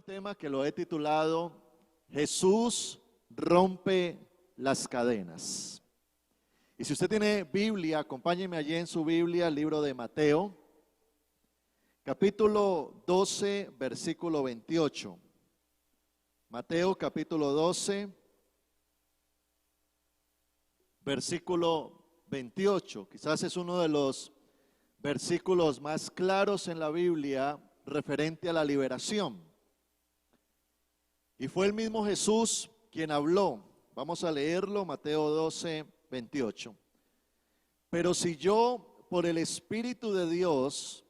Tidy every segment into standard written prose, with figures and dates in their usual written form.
tema que lo he titulado Jesús rompe las cadenas. Y si usted tiene Biblia, acompáñeme allí en su Biblia, el libro de Mateo, capítulo 12, versículo 28. Mateo capítulo 12, versículo 28. Quizás es uno de los versículos más claros en la Biblia referente a la liberación. Y fue el mismo Jesús quien habló. Vamos a leerlo, Mateo 12, 28. Pero si yo, por el Espíritu de Dios,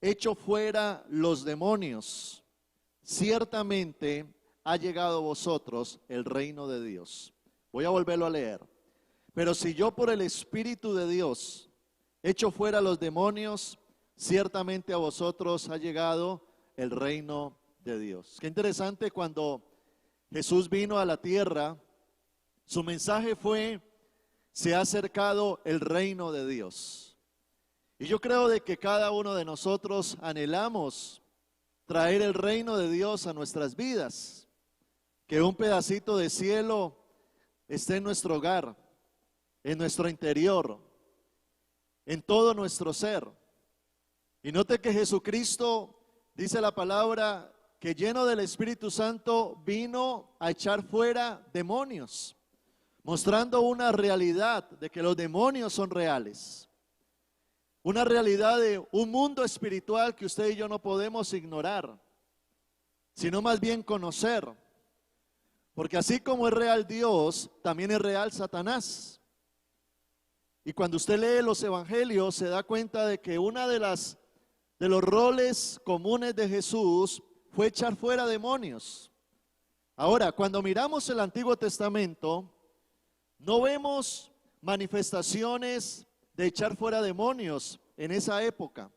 echo fuera los demonios, ciertamente ha llegado a vosotros el reino de Dios. Voy a volverlo a leer. Pero si yo, por el Espíritu de Dios, echo fuera los demonios, ciertamente a vosotros ha llegado el reino de Dios. Qué interesante, cuando Jesús vino a la tierra, su mensaje fue: se ha acercado el reino de Dios. Y yo creo de que cada uno de nosotros anhelamos traer el reino de Dios a nuestras vidas, que un pedacito de cielo esté en nuestro hogar, en nuestro interior, en todo nuestro ser. Y note que Jesucristo, dice la palabra, que lleno del Espíritu Santo vino a echar fuera demonios, mostrando una realidad de que los demonios son reales. Una realidad de un mundo espiritual que usted y yo no podemos ignorar, sino más bien conocer. Porque así como es real Dios, también es real Satanás. Y cuando usted lee los evangelios, se da cuenta de que una de los roles comunes de Jesús fue echar fuera demonios. Ahora, cuando miramos el Antiguo Testamento, no vemos manifestaciones de echar fuera demonios en esa época,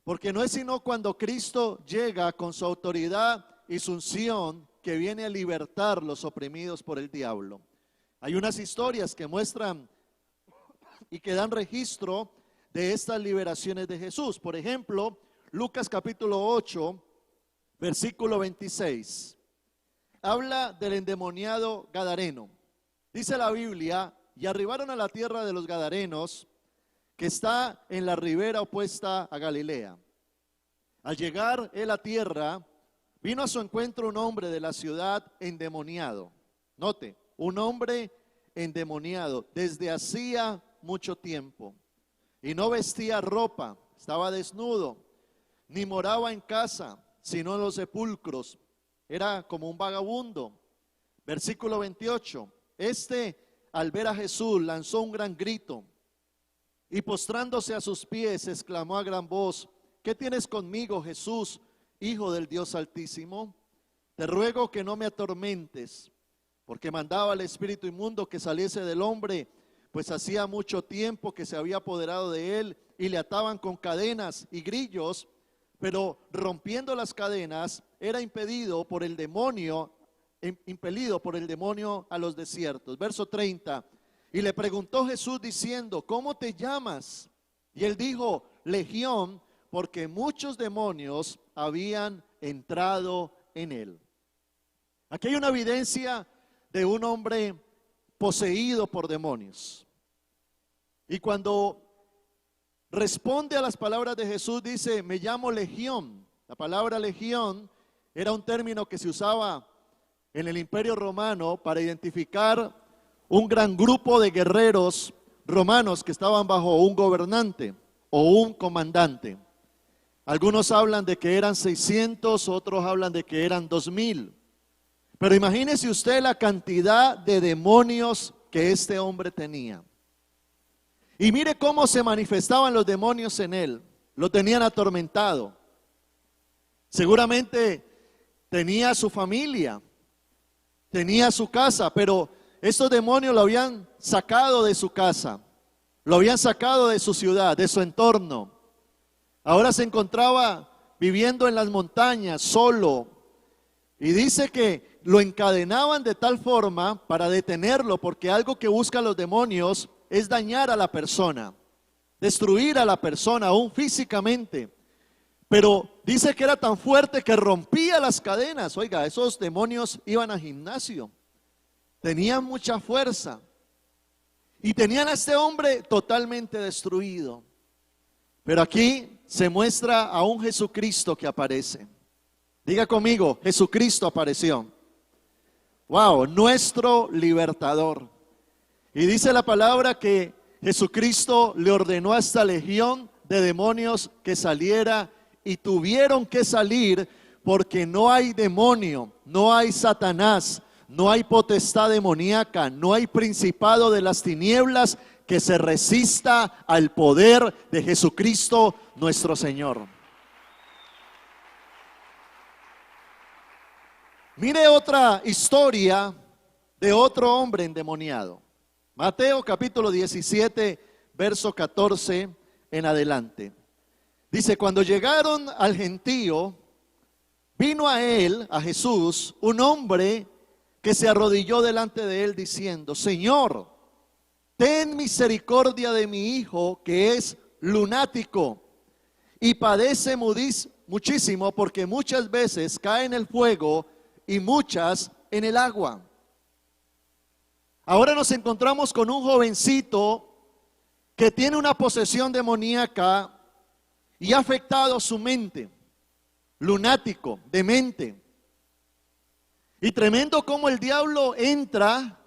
porque no es sino cuando Cristo llega con su autoridad y su unción que viene a libertar los oprimidos por el diablo. Hay unas historias que muestran y que dan registro de estas liberaciones de Jesús. Por ejemplo, Lucas capítulo 8, versículo 26. Habla del endemoniado gadareno. Dice la Biblia: y arribaron a la tierra de los gadarenos, que está en la ribera opuesta a Galilea. Al llegar él a tierra, vino a su encuentro un hombre de la ciudad endemoniado. Note, un hombre endemoniado desde hacía mucho tiempo, y no vestía ropa, estaba desnudo, ni moraba en casa, sino en los sepulcros, era como un vagabundo. Versículo 28, al ver a Jesús, lanzó un gran grito, y postrándose a sus pies, exclamó a gran voz: ¿qué tienes conmigo, Jesús, Hijo del Dios Altísimo? Te ruego que no me atormentes. Porque mandaba al espíritu inmundo que saliese del hombre, pues hacía mucho tiempo que se había apoderado de él, y le ataban con cadenas y grillos, pero rompiendo las cadenas, era impelido por el demonio a los desiertos. Verso 30, y le preguntó Jesús diciendo: ¿cómo te llamas? Y él dijo: Legión, porque muchos demonios habían entrado en él. Aquí hay una evidencia de un hombre poseído por demonios. Y cuando responde a las palabras de Jesús, dice: me llamo Legión. La palabra legión era un término que se usaba en el Imperio Romano para identificar un gran grupo de guerreros romanos que estaban bajo un gobernante o un comandante. Algunos hablan de que eran 600, otros hablan de que eran 2000. Pero imagínese usted la cantidad de demonios que este hombre tenía. Y mire cómo se manifestaban los demonios en él. Lo tenían atormentado. Seguramente tenía su familia, tenía su casa, pero estos demonios lo habían sacado de su casa, lo habían sacado de su ciudad, de su entorno. Ahora se encontraba viviendo en las montañas, solo. Y dice que lo encadenaban de tal forma para detenerlo, porque algo que buscan los demonios es dañar a la persona, destruir a la persona, aún físicamente. Pero dice que era tan fuerte que rompía las cadenas. Oiga, esos demonios iban al gimnasio, tenían mucha fuerza y tenían a este hombre totalmente destruido. Pero aquí se muestra a un Jesucristo que aparece. Diga conmigo, Jesucristo apareció. Wow, nuestro libertador. Y dice la palabra que Jesucristo le ordenó a esta legión de demonios que saliera, y tuvieron que salir porque no hay demonio, no hay Satanás, no hay potestad demoníaca, no hay principado de las tinieblas que se resista al poder de Jesucristo nuestro Señor. Mire otra historia de otro hombre endemoniado. Mateo capítulo 17, verso 14 en adelante. Dice, cuando llegaron al gentío, vino a él, a Jesús, un hombre que se arrodilló delante de él diciendo, Señor, ten misericordia de mi hijo que es lunático y padece muchísimo porque muchas veces cae en el fuego y muchas en el agua. Ahora nos encontramos con un jovencito que tiene una posesión demoníaca y ha afectado su mente, lunático, demente. Y tremendo cómo el diablo entra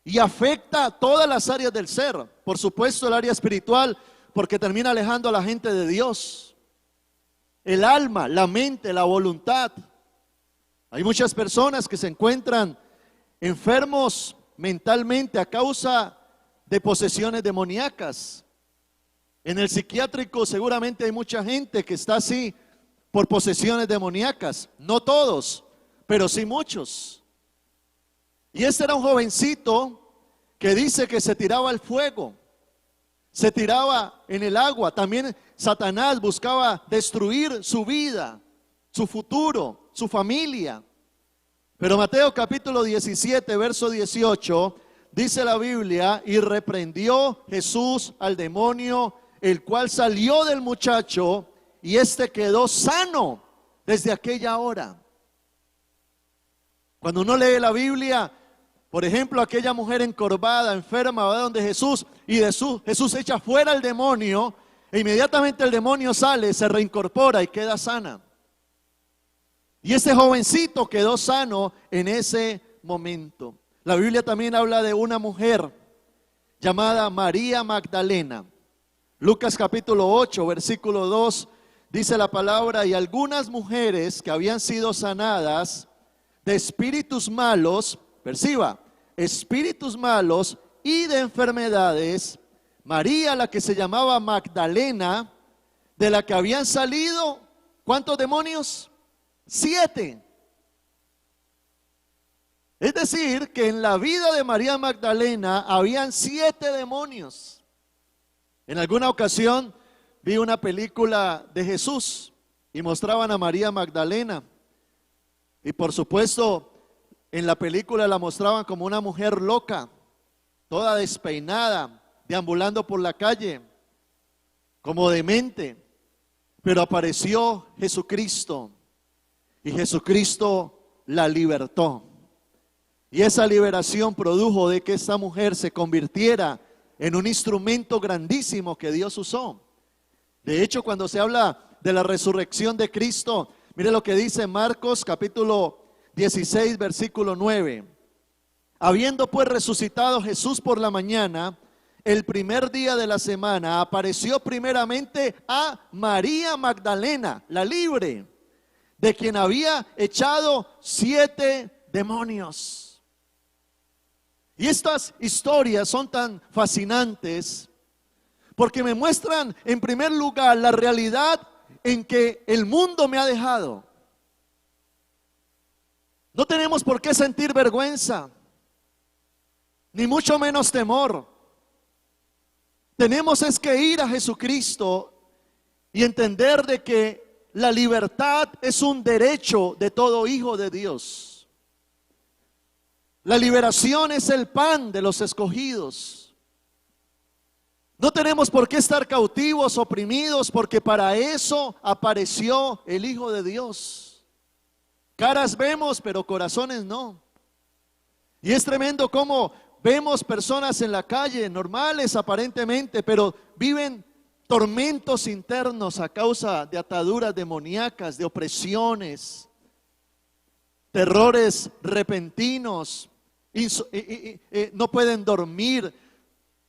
y afecta todas las áreas del ser. Por supuesto el área espiritual, porque termina alejando a la gente de Dios. El alma, la mente, la voluntad. Hay muchas personas que se encuentran enfermos mentalmente a causa de posesiones demoníacas. En el psiquiátrico seguramente hay mucha gente que está así por posesiones demoníacas. No todos, pero sí muchos. Y este era un jovencito que dice que se tiraba al fuego, se tiraba en el agua. También Satanás buscaba destruir su vida, su futuro, su familia. Pero Mateo capítulo 17, verso 18, dice la Biblia, y reprendió Jesús al demonio, el cual salió del muchacho, y éste quedó sano desde aquella hora. Cuando uno lee la Biblia, por ejemplo, aquella mujer encorvada, enferma, va donde Jesús, y Jesús echa fuera al demonio, e inmediatamente el demonio sale, se reincorpora y queda sana. Y ese jovencito quedó sano en ese momento. La Biblia también habla de una mujer llamada María Magdalena. Lucas capítulo 8, versículo 2, dice la palabra, y algunas mujeres que habían sido sanadas de espíritus malos, perciba, espíritus malos y de enfermedades, María, la que se llamaba Magdalena, de la que habían salido, ¿cuántos demonios? 7. Es decir, que en la vida de María Magdalena habían 7 demonios. En alguna ocasión vi una película de Jesús y mostraban a María Magdalena. Y por supuesto, en la película la mostraban como una mujer loca, toda despeinada, deambulando por la calle, como demente. Pero apareció Jesucristo y Jesucristo la libertó. Y esa liberación produjo de que esta mujer se convirtiera en un instrumento grandísimo que Dios usó. De hecho, cuando se habla de la resurrección de Cristo, mire lo que dice Marcos capítulo 16, versículo 9. Habiendo pues resucitado Jesús por la mañana, el primer día de la semana, apareció primeramente a María Magdalena, la libre, de quien había echado 7 demonios. Y estas historias son tan fascinantes porque me muestran en primer lugar la realidad en que el mundo me ha dejado. No tenemos por qué sentir vergüenza, ni mucho menos temor. Tenemos es que ir a Jesucristo y entender de que la libertad es un derecho de todo hijo de Dios. La liberación es el pan de los escogidos. No tenemos por qué estar cautivos, oprimidos, porque para eso apareció el Hijo de Dios. Caras vemos, pero corazones no. Y es tremendo cómo vemos personas en la calle, normales aparentemente, pero viven tormentos internos a causa de ataduras demoníacas, de opresiones, terrores repentinos, no pueden dormir,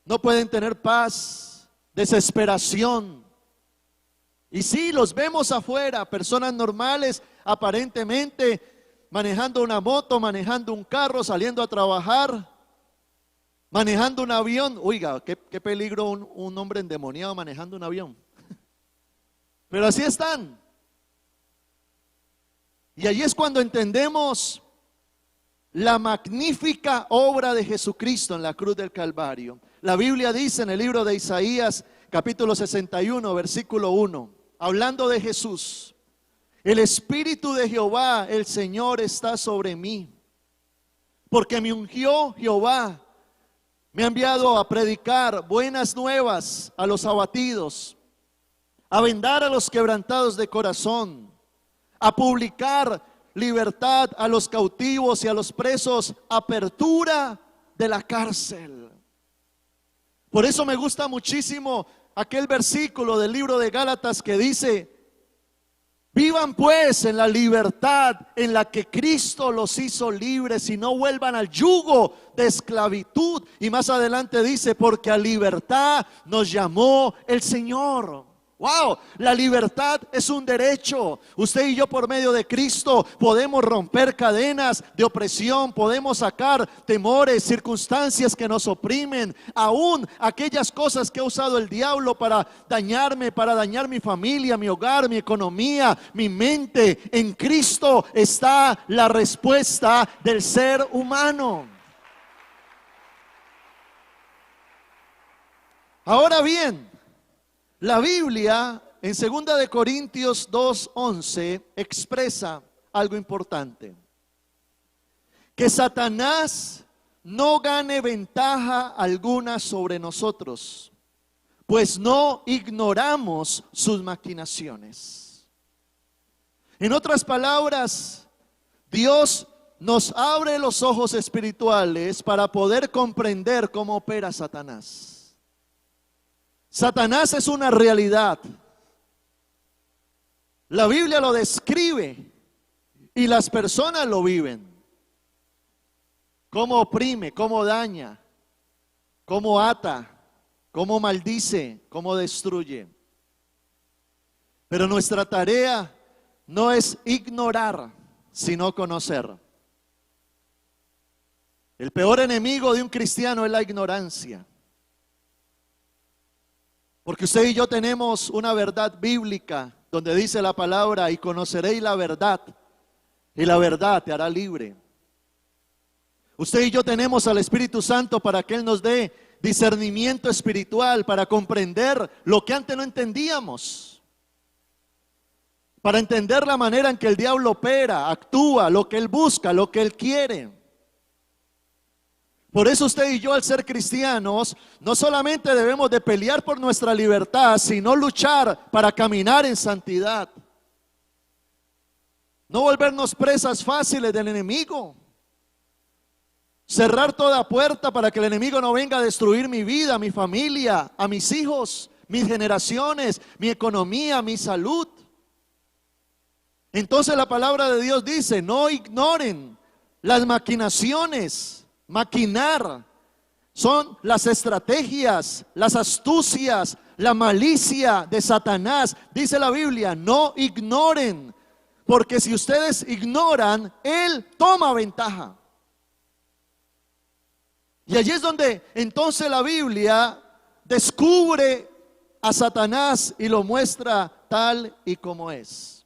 no pueden tener paz, desesperación. Y sí, los vemos afuera, personas normales aparentemente, manejando una moto, manejando un carro, saliendo a trabajar, manejando un avión. Oiga, qué peligro un hombre endemoniado manejando un avión. Pero así están. Y allí es cuando entendemos la magnífica obra de Jesucristo en la cruz del Calvario. La Biblia dice en el libro de Isaías, capítulo 61, versículo 1, hablando de Jesús: el Espíritu de Jehová, el Señor, está sobre mí, porque me ungió Jehová, me ha enviado a predicar buenas nuevas a los abatidos, a vendar a los quebrantados de corazón, a publicar libertad a los cautivos y a los presos, apertura de la cárcel. Por eso me gusta muchísimo aquel versículo del libro de Gálatas que dice: vivan pues en la libertad en la que Cristo los hizo libres y no vuelvan al yugo de esclavitud. Y más adelante dice: porque a libertad nos llamó el Señor. Wow, la libertad es un derecho. Usted y yo, por medio de Cristo, podemos romper cadenas de opresión, podemos sacar temores, circunstancias que nos oprimen, aún aquellas cosas que ha usado el diablo para dañarme, para dañar mi familia, mi hogar, mi economía, mi mente. En Cristo está la respuesta del ser humano. Ahora bien, la Biblia en 2 de Corintios 2:11 expresa algo importante: que Satanás no gane ventaja alguna sobre nosotros, pues no ignoramos sus maquinaciones. En otras palabras, Dios nos abre los ojos espirituales para poder comprender cómo opera Satanás. Satanás es una realidad. La Biblia lo describe y las personas lo viven. Cómo oprime, cómo daña, cómo ata, cómo maldice, cómo destruye. Pero nuestra tarea no es ignorar, sino conocer. El peor enemigo de un cristiano es la ignorancia. Porque usted y yo tenemos una verdad bíblica donde dice la palabra: y conoceréis la verdad, y la verdad te hará libre. Usted y yo tenemos al Espíritu Santo para que Él nos dé discernimiento espiritual, para comprender lo que antes no entendíamos, para entender la manera en que el diablo opera, actúa, lo que él busca, lo que él quiere. Por eso usted y yo, al ser cristianos, no solamente debemos de pelear por nuestra libertad, sino luchar para caminar en santidad. No volvernos presas fáciles del enemigo. Cerrar toda puerta para que el enemigo no venga a destruir mi vida, mi familia, a mis hijos, mis generaciones, mi economía, mi salud. Entonces la palabra de Dios dice: no ignoren las maquinaciones. Maquinar son las estrategias, las astucias, la malicia de Satanás. Dice la Biblia: no ignoren, porque si ustedes ignoran, él toma ventaja. Y allí es donde entonces la Biblia descubre a Satanás y lo muestra tal y como es.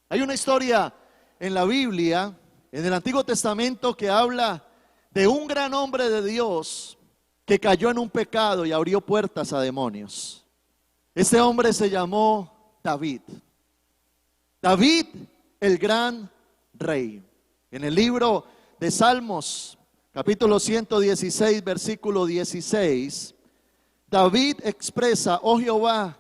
Hay una historia en la Biblia, en el Antiguo Testamento, que habla de un gran hombre de Dios que cayó en un pecado y abrió puertas a demonios. Este hombre se llamó David. David, el gran rey. En el libro de Salmos, capítulo 116, versículo 16, David expresa: oh Jehová,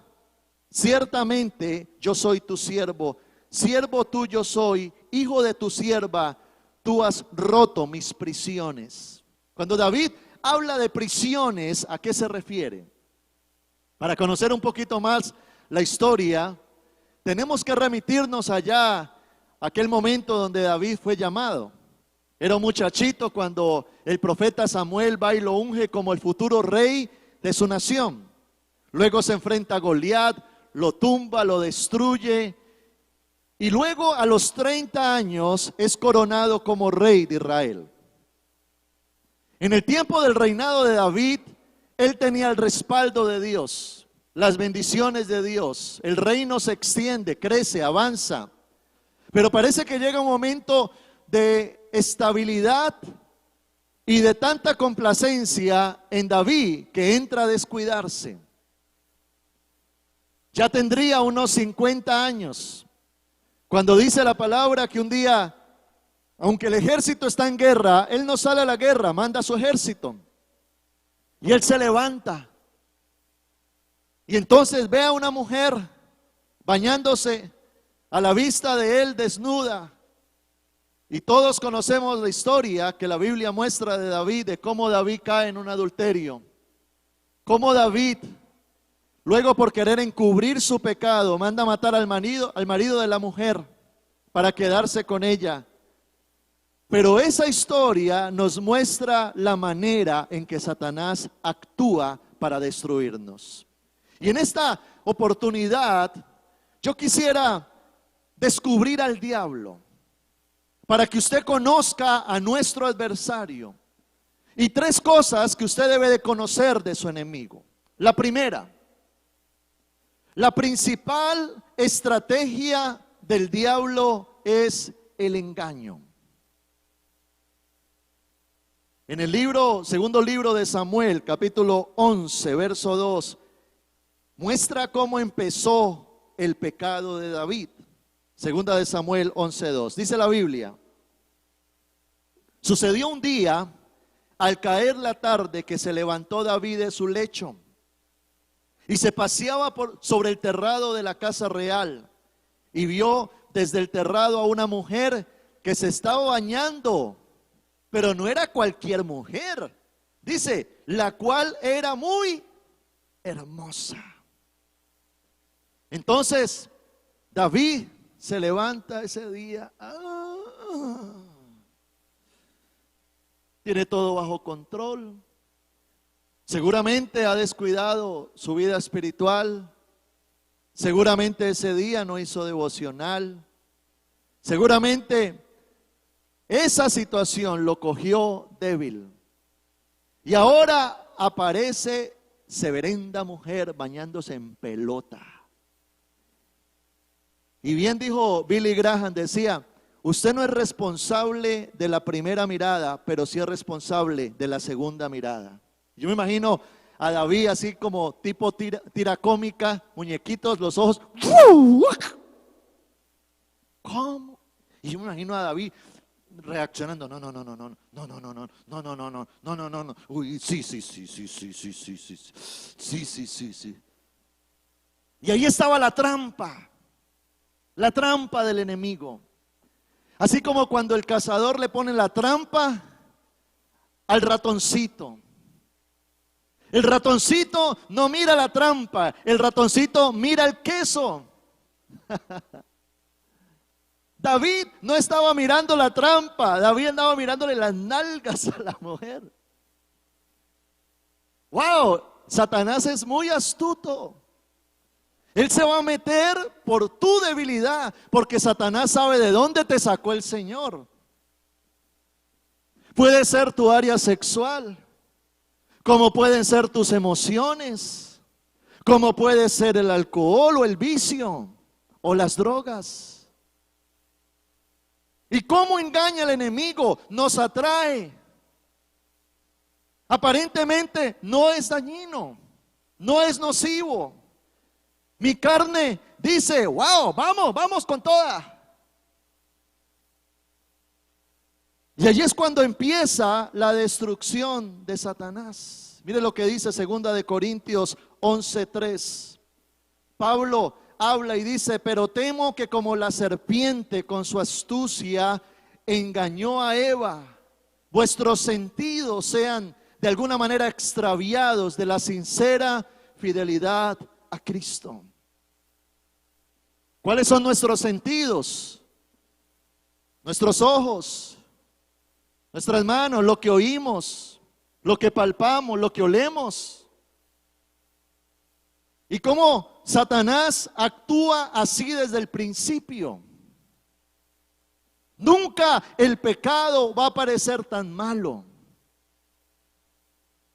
ciertamente yo soy tu siervo, siervo tuyo soy, hijo de tu sierva, tú has roto mis prisiones. Cuando David habla de prisiones, ¿a qué se refiere? Para conocer un poquito más la historia, tenemos que remitirnos allá, a aquel momento donde David fue llamado. Era un muchachito cuando el profeta Samuel va y lo unge como el futuro rey de su nación. Luego se enfrenta a Goliat, lo tumba, lo destruye, y luego a los 30 años es coronado como rey de Israel. En el tiempo del reinado de David, él tenía el respaldo de Dios, las bendiciones de Dios. El reino se extiende, crece, avanza. Pero parece que llega un momento de estabilidad y de tanta complacencia en David que entra a descuidarse. Ya tendría unos 50 años, cuando dice la palabra que un día, aunque el ejército está en guerra, él no sale a la guerra, manda a su ejército. Y él se levanta. Y entonces ve a una mujer bañándose a la vista de él desnuda. Y todos conocemos la historia que la Biblia muestra de David, de cómo David cae en un adulterio. Cómo David, luego por querer encubrir su pecado, manda a matar al marido de la mujer para quedarse con ella. Pero esa historia nos muestra la manera en que Satanás actúa para destruirnos. Y en esta oportunidad yo quisiera descubrir al diablo para que usted conozca a nuestro adversario. Y 3 cosas que usted debe de conocer de su enemigo. La primera, la principal estrategia del diablo es el engaño. En el segundo libro de Samuel, capítulo 11, verso 2, muestra cómo empezó el pecado de David. Segunda de Samuel 11:2. Dice la Biblia: sucedió un día, al caer la tarde, que se levantó David de su lecho y se paseaba sobre el terrado de la casa real, y vio desde el terrado a una mujer que se estaba bañando, pero no era cualquier mujer. Dice, la cual era muy hermosa. Entonces David se levanta ese día, tiene todo bajo control. Seguramente ha descuidado su vida espiritual. Seguramente ese día no hizo devocional. Seguramente esa situación lo cogió débil. Y ahora aparece severenda mujer bañándose en pelota. Y bien dijo Billy Graham, decía: usted no es responsable de la primera mirada, pero sí es responsable de la segunda mirada. Yo me imagino a David así como tipo tira cómica, muñequitos, los ojos. ¿Cómo? Y yo me imagino a David reaccionando: no. Uy, sí. Y ahí estaba la trampa del enemigo. Así como cuando el cazador le pone la trampa al ratoncito. El ratoncito no mira la trampa, el ratoncito mira el queso. David no estaba mirando la trampa, David andaba mirándole las nalgas a la mujer. Wow, Satanás es muy astuto. Él se va a meter por tu debilidad, porque Satanás sabe de dónde te sacó el Señor. Puede ser tu área sexual, como pueden ser tus emociones, como puede ser el alcohol o el vicio o las drogas. ¿Y cómo engaña el enemigo? Nos atrae. Aparentemente no es dañino, no es nocivo. Mi carne dice: wow, vamos con toda. Y allí es cuando empieza la destrucción de Satanás. Mire lo que dice 2 Corintios 11:3. Pablo habla y dice: pero temo que como la serpiente con su astucia engañó a Eva, vuestros sentidos sean de alguna manera extraviados de la sincera fidelidad a Cristo. ¿Cuáles son nuestros sentidos? Nuestros ojos, nuestras manos, lo que oímos, lo que palpamos, lo que olemos. Y cómo Satanás actúa así desde el principio. Nunca el pecado va a parecer tan malo.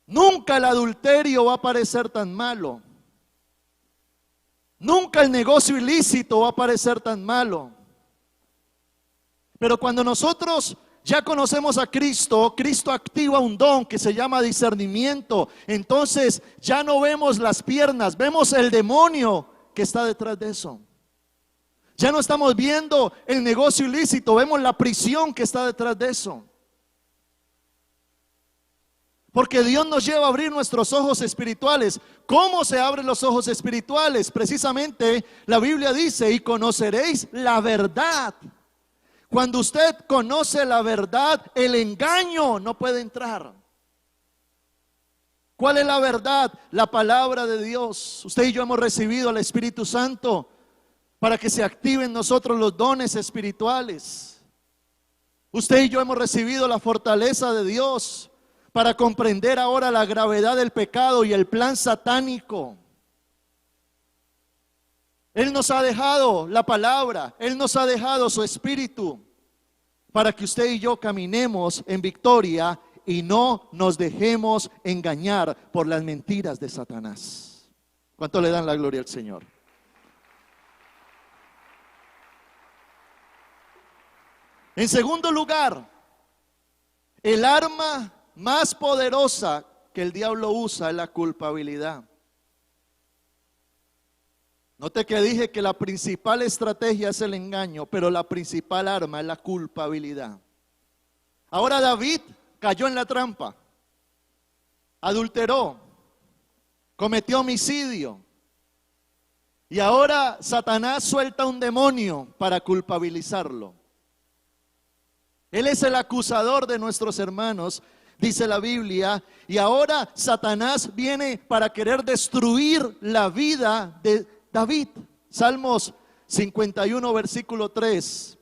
Nunca el adulterio va a parecer tan malo. Nunca el negocio ilícito va a parecer tan malo. Pero cuando nosotros ya conocemos a Cristo, Cristo activa un don que se llama discernimiento. Entonces ya no vemos las piernas, vemos el demonio que está detrás de eso. Ya no estamos viendo el negocio ilícito, vemos la prisión que está detrás de eso. Porque Dios nos lleva a abrir nuestros ojos espirituales. ¿Cómo se abren los ojos espirituales? Precisamente la Biblia dice: y conoceréis la verdad. Cuando usted conoce la verdad, el engaño no puede entrar. ¿Cuál es la verdad? La palabra de Dios. Usted y yo hemos recibido al Espíritu Santo para que se activen en nosotros los dones espirituales. Usted y yo hemos recibido la fortaleza de Dios para comprender ahora la gravedad del pecado y el plan satánico. Él nos ha dejado la palabra, Él nos ha dejado su Espíritu para que usted y yo caminemos en victoria y no nos dejemos engañar por las mentiras de Satanás. ¿Cuánto le dan la gloria al Señor? En segundo lugar, el arma más poderosa que el diablo usa es la culpabilidad. Note que dije que la principal estrategia es el engaño, pero la principal arma es la culpabilidad. Ahora David cayó en la trampa, adulteró, cometió homicidio, y ahora Satanás suelta un demonio para culpabilizarlo. Él es el acusador de nuestros hermanos, dice la Biblia, y ahora Satanás viene para querer destruir la vida de David. Salmos 51, versículo 3.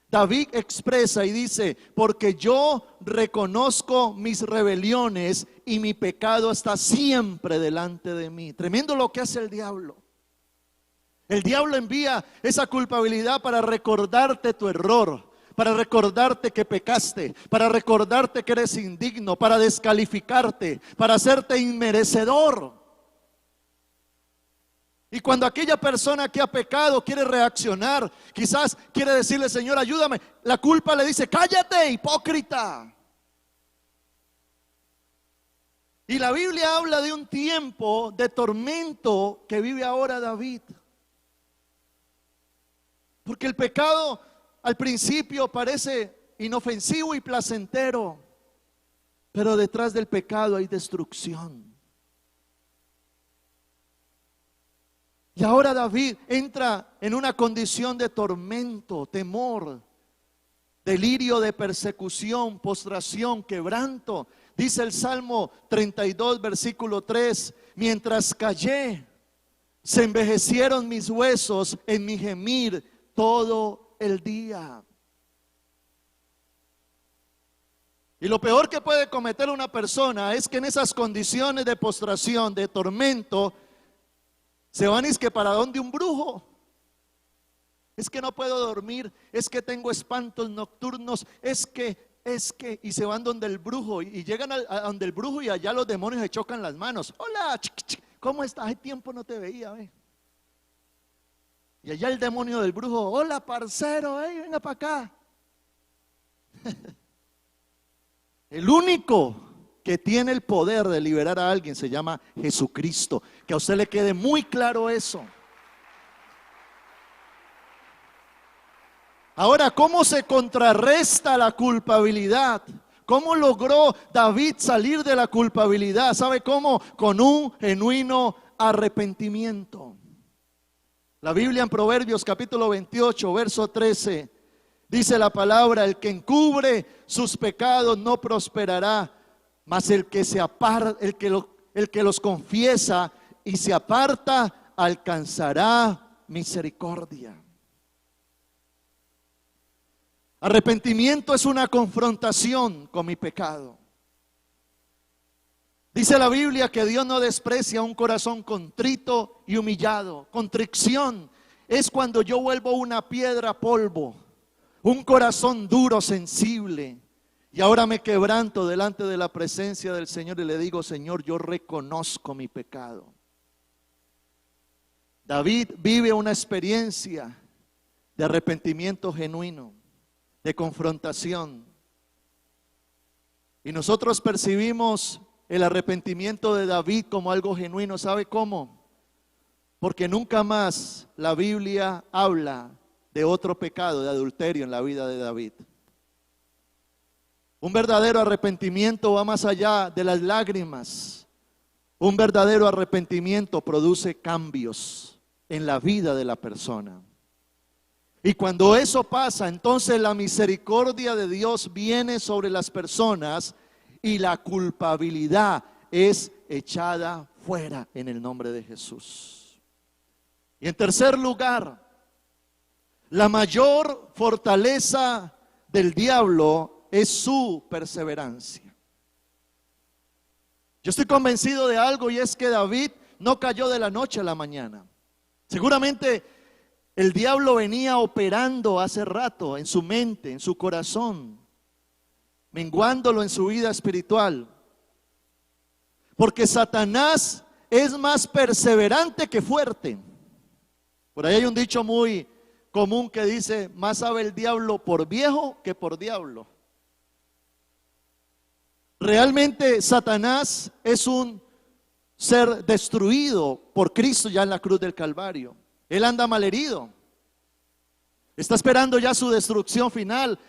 David expresa y dice: porque yo reconozco mis rebeliones y mi pecado está siempre delante de mí. Tremendo lo que hace el diablo. El diablo envía esa culpabilidad para recordarte tu error, para recordarte que pecaste, para recordarte que eres indigno, para descalificarte, para hacerte inmerecedor. Y cuando aquella persona que ha pecado quiere reaccionar, quizás quiere decirle: Señor, ayúdame, la culpa le dice: cállate, hipócrita. Y la Biblia habla de un tiempo de tormento que vive ahora David. Porque el pecado al principio parece inofensivo y placentero, pero detrás del pecado hay destrucción. Y ahora David entra en una condición de tormento, temor, delirio de persecución, postración, quebranto. Dice el Salmo 32, versículo 3: mientras callé, se envejecieron mis huesos en mi gemir todo el día. Y lo peor que puede cometer una persona es que en esas condiciones de postración, de tormento, se van, es que para donde un brujo. Es que no puedo dormir, es que tengo espantos nocturnos, es que, y se van donde el brujo, y llegan a donde el brujo, y allá los demonios se chocan las manos. Hola, ¿cómo estás? Hace tiempo no te veía, ve. Y allá el demonio del brujo: hola, parcero, venga para acá. El único que tiene el poder de liberar a alguien se llama Jesucristo. Que a usted le quede muy claro eso. Ahora, ¿cómo se contrarresta la culpabilidad? ¿Cómo logró David salir de la culpabilidad? ¿Sabe cómo? Con un genuino arrepentimiento. La Biblia en Proverbios capítulo 28, verso 13, dice la palabra: el que encubre sus pecados no prosperará, mas el que los confiesa y se aparta alcanzará misericordia. Arrepentimiento es una confrontación con mi pecado. Dice la Biblia que Dios no desprecia un corazón contrito y humillado. Contrición es cuando yo vuelvo una piedra polvo, un corazón duro, sensible. Y ahora me quebranto delante de la presencia del Señor y le digo: Señor, yo reconozco mi pecado. David vive una experiencia de arrepentimiento genuino, de confrontación. Y nosotros percibimos el arrepentimiento de David como algo genuino. ¿Sabe cómo? Porque nunca más la Biblia habla de otro pecado, de adulterio en la vida de David. Un verdadero arrepentimiento va más allá de las lágrimas. Un verdadero arrepentimiento produce cambios en la vida de la persona. Y cuando eso pasa, entonces la misericordia de Dios viene sobre las personas y la culpabilidad es echada fuera en el nombre de Jesús. Y en tercer lugar, la mayor fortaleza del diablo es su perseverancia. Yo estoy convencido de algo, y es que David no cayó de la noche a la mañana. Seguramente el diablo venía operando hace rato en su mente, en su corazón, menguándolo en su vida espiritual. Porque Satanás es más perseverante que fuerte. Por ahí hay un dicho muy común que dice: más sabe el diablo por viejo que por diablo. Realmente Satanás es un ser destruido por Cristo ya en la cruz del Calvario. Él anda malherido. Está esperando ya su destrucción final,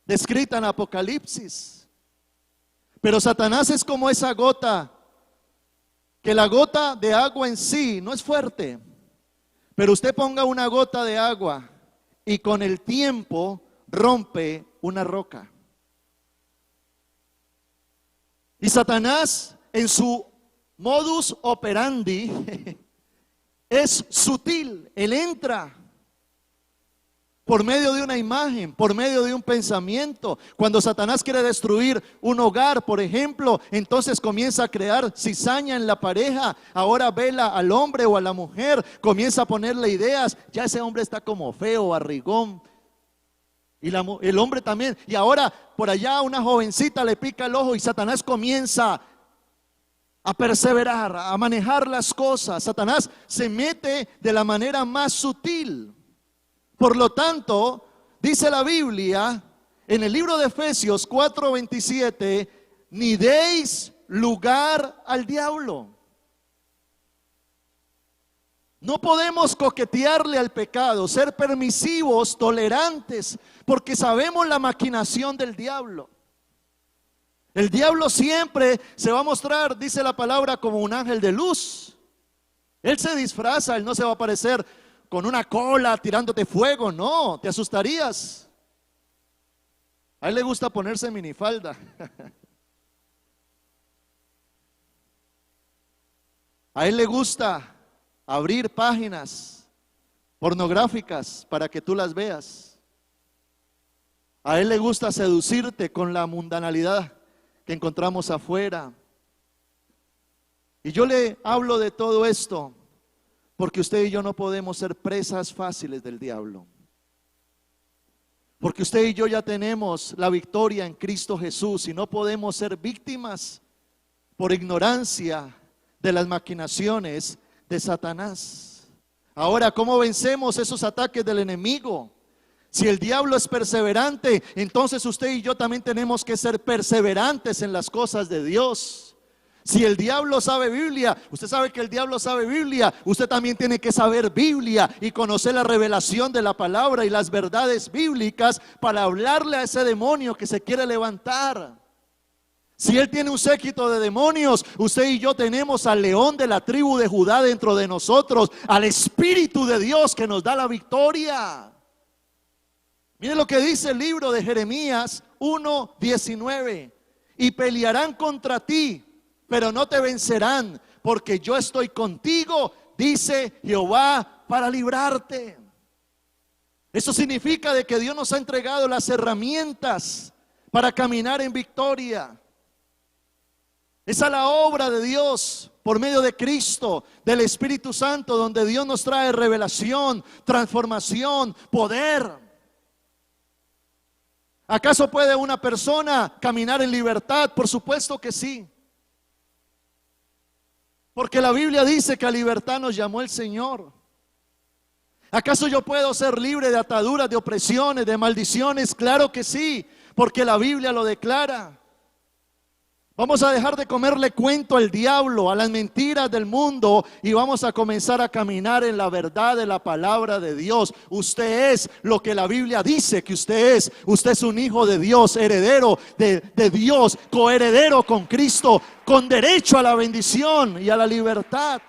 descrita en Apocalipsis. Pero Satanás es como esa gota, que la gota de agua en sí no es fuerte, pero usted ponga una gota de agua y con el tiempo rompe una roca. Y Satanás, en su modus operandi, es sutil. Él entra por medio de una imagen, por medio de un pensamiento. Cuando Satanás quiere destruir un hogar, por ejemplo, entonces comienza a crear cizaña en la pareja. Ahora vela al hombre o a la mujer, comienza a ponerle ideas: ya ese hombre está como feo, barrigón. Y el hombre también. Y ahora por allá una jovencita le pica el ojo y Satanás comienza a perseverar, a manejar las cosas. Satanás se mete de la manera más sutil. Por lo tanto, dice la Biblia en el libro de Efesios 4:27, ni deis lugar al diablo. No podemos coquetearle al pecado, ser permisivos, tolerantes, porque sabemos la maquinación del diablo. El diablo siempre se va a mostrar, dice la palabra, como un ángel de luz. Él se disfraza, él no se va a aparecer con una cola tirándote fuego, no, te asustarías. A él le gusta ponerse minifalda. A él le gusta abrir páginas pornográficas para que tú las veas. A él le gusta seducirte con la mundanalidad que encontramos afuera. Y yo le hablo de todo esto porque usted y yo no podemos ser presas fáciles del diablo. Porque usted y yo ya tenemos la victoria en Cristo Jesús y no podemos ser víctimas por ignorancia de las maquinaciones de Satanás. Ahora, ¿cómo vencemos esos ataques del enemigo? Si el diablo es perseverante, entonces usted y yo también tenemos que ser perseverantes en las cosas de Dios. Si el diablo sabe Biblia, usted sabe que el diablo sabe Biblia, usted también tiene que saber Biblia y conocer la revelación de la palabra y las verdades bíblicas para hablarle a ese demonio que se quiere levantar. Si él tiene un séquito de demonios, usted y yo tenemos al león de la tribu de Judá dentro de nosotros, al Espíritu de Dios que nos da la victoria. Mire lo que dice el libro de Jeremías 1:19. Y pelearán contra ti, pero no te vencerán, porque yo estoy contigo, dice Jehová, para librarte. Eso significa de que Dios nos ha entregado las herramientas para caminar en victoria. Esa es la obra de Dios por medio de Cristo, del Espíritu Santo, donde Dios nos trae revelación, transformación, poder. ¿Acaso puede una persona caminar en libertad? Por supuesto que sí. Porque la Biblia dice que a libertad nos llamó el Señor. ¿Acaso yo puedo ser libre de ataduras, de opresiones, de maldiciones? Claro que sí, porque la Biblia lo declara. Vamos a dejar de comerle cuento al diablo, a las mentiras del mundo, y vamos a comenzar a caminar en la verdad de la palabra de Dios. Usted es lo que la Biblia dice que usted es. Usted es un hijo de Dios, heredero de Dios, coheredero con Cristo, con derecho a la bendición y a la libertad.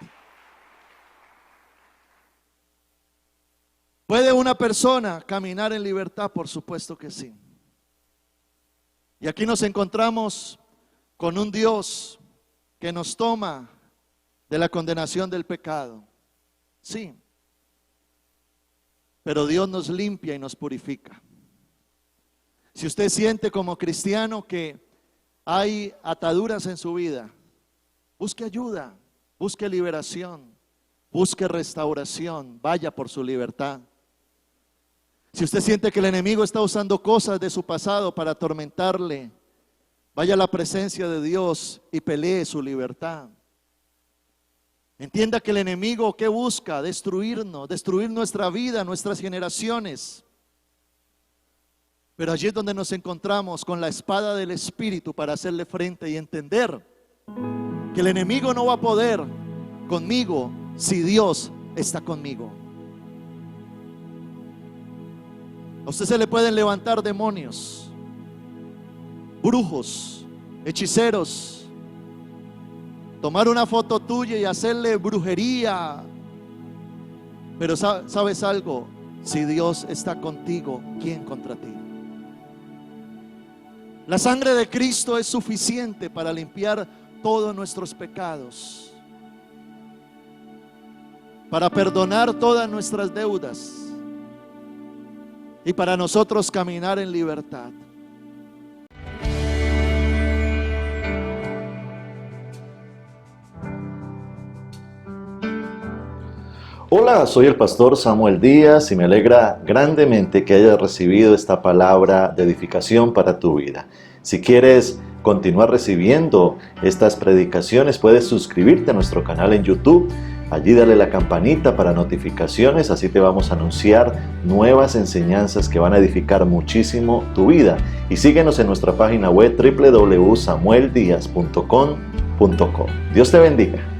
¿Puede una persona caminar en libertad? Por supuesto que sí. Y aquí nos encontramos con un Dios que nos toma de la condenación del pecado. Sí. Pero Dios nos limpia y nos purifica. Si usted siente como cristiano que hay ataduras en su vida, busque ayuda, busque liberación, busque restauración, vaya por su libertad. Si usted siente que el enemigo está usando cosas de su pasado para atormentarle, vaya a la presencia de Dios y pelee su libertad. Entienda que el enemigo, ¿qué busca? Destruirnos, destruir nuestra vida, nuestras generaciones. Pero allí es donde nos encontramos con la espada del Espíritu para hacerle frente y entender que el enemigo no va a poder conmigo si Dios está conmigo. A usted se le pueden levantar demonios, brujos, hechiceros, tomar una foto tuya y hacerle brujería. Pero ¿sabes algo? Si Dios está contigo, ¿quién contra ti? La sangre de Cristo es suficiente para limpiar todos nuestros pecados, para perdonar todas nuestras deudas y para nosotros caminar en libertad. Hola, soy el pastor Samuel Díaz y me alegra grandemente que hayas recibido esta palabra de edificación para tu vida. Si quieres continuar recibiendo estas predicaciones, puedes suscribirte a nuestro canal en YouTube. Allí dale la campanita para notificaciones, así te vamos a anunciar nuevas enseñanzas que van a edificar muchísimo tu vida. Y síguenos en nuestra página web www.samueldiaz.com.co. Dios te bendiga.